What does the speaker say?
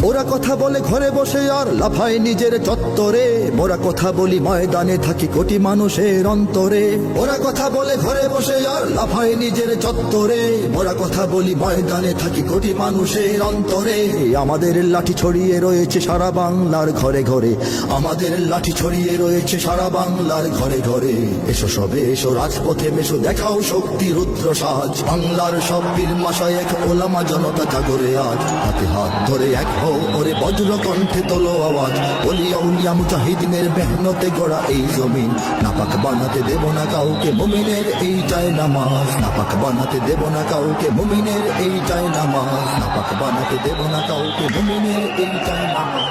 ওরা কথা বলে ঘরে বসে আর লাফায় নিজের চত্বরে, মোরা কথা বলি ময়দানে থাকি কোটি মানুষের অন্তরে। ওরা কথা বলে ঘরে বসে আর লাফায় নিজের চত্বরে, মোরা কথা বলি ময়দানে থাকি কোটি মানুষের অন্তরে। আমাদের লাঠি ছড়িয়ে রয়েছে সারা বাংলার ঘরে ঘরে, আমাদের লাঠি ছড়িয়ে রয়েছে সারা বাংলার ঘরে ঘরে। এসো সবে এসো রাজপথে মেশো, দেখাও শক্তি রুদ্র সাজ। বাংলার সব বীর মাশায়েখ ওলামা জনতা জাগরে আজ, হাতে হাত ধরে এক হও ওরে বজ্র কণ্ঠে তোলো আওয়াজ। ওলিয়া উলিয়া মুজাহিদিনের মেহনতে গড়া এই জমিন, নাপাক বানাতে দেব না কাউকে মুমিনের এইটাই নামাজ। নাপাক বানাতে দেব না কাউকে মুমিনের এইটাই নামাজ, নাপাক বানাতে দেব না কাউকে মুমিনের এইটাই নামাজ।